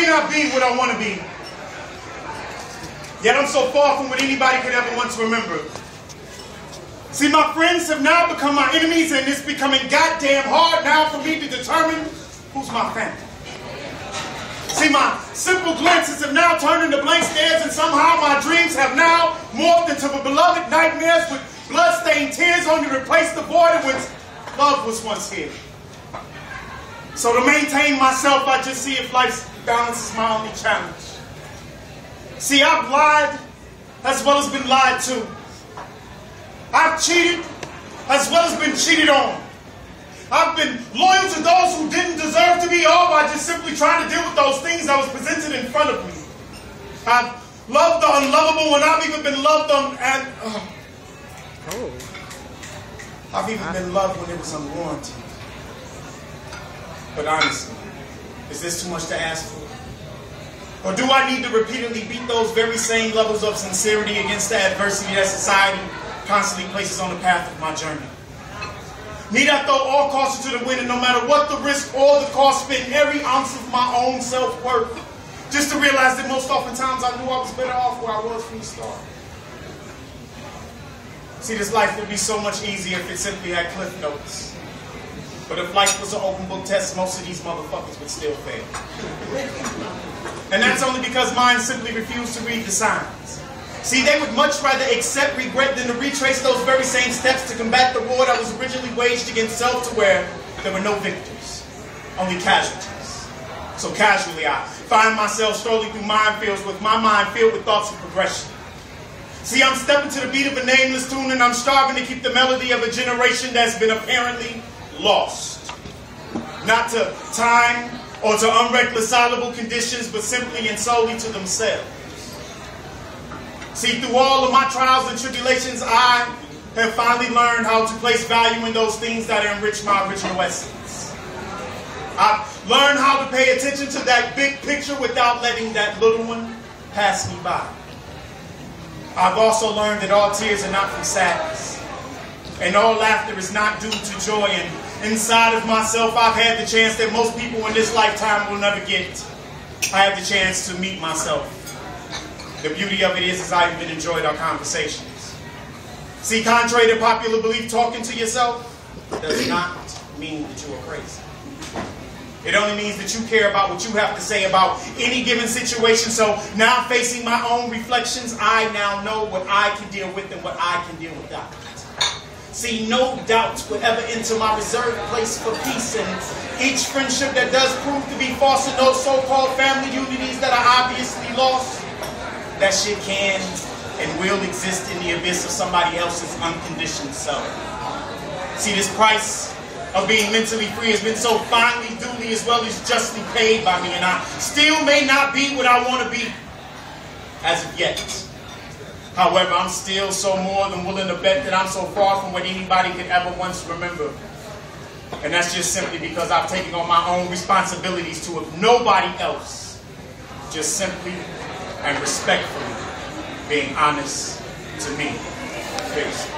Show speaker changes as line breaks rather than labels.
may not be what I want to be, yet I'm so far from what anybody could ever want to remember. See, my friends have now become my enemies, and it's becoming goddamn hard now for me to determine who's my family. See, my simple glances have now turned into blank stares, and somehow my dreams have now morphed into beloved nightmares with blood-stained tears only to replace the void in which love was once here. So to maintain myself, I just see if life's balance is my only challenge. See, I've lied as well as been lied to. I've cheated as well as been cheated on. I've been loyal to those who didn't deserve to be, all by just simply trying to deal with those things that was presented in front of me. I've loved the unlovable when I've even been loved on, and I've even been loved when it was unwarranted. But honestly, is this too much to ask for? Or do I need to repeatedly beat those very same levels of sincerity against the adversity that society constantly places on the path of my journey? Need I throw all caution to the wind, and no matter what the risk or the cost, spend every ounce of my own self-worth, just to realize that most oftentimes I knew I was better off where I was from the start? See, this life would be so much easier if it simply had cliff notes. But if life was an open book test, most of these motherfuckers would still fail. And that's only because mine simply refused to read the signs. See, they would much rather accept regret than to retrace those very same steps to combat the war that was originally waged against self, to where there were no victors, only casualties. So casually I find myself strolling through minefields with my mind filled with thoughts of progression. See, I'm stepping to the beat of a nameless tune, and I'm striving to keep the melody of a generation that's been apparently lost. Not to time or to unreconcilable conditions, but simply and solely to themselves. See, through all of my trials and tribulations, I have finally learned how to place value in those things that enrich my original essence. I've learned how to pay attention to that big picture without letting that little one pass me by. I've also learned that all tears are not from sadness, and all laughter is not due to joy. And inside of myself, I've had the chance that most people in this lifetime will never get. I had the chance to meet myself. The beauty of it is I've even enjoyed our conversations. See, contrary to popular belief, talking to yourself does not mean that you are crazy. It only means that you care about what you have to say about any given situation. So now, facing my own reflections, I now know what I can deal with and what I can deal without. See, no doubt would ever enter my reserved place for peace, and each friendship that does prove to be false, and those so-called family unities that are obviously lost, that shit can and will exist in the abyss of somebody else's unconditioned self. See, this price of being mentally free has been so finely, duly, as well as justly paid by me, and I still may not be what I want to be as of yet. However, I'm still so more than willing to bet that I'm so far from what anybody could ever once remember. And that's just simply because I've taken on my own responsibilities to, if nobody else, just simply and respectfully being honest to me. Peace.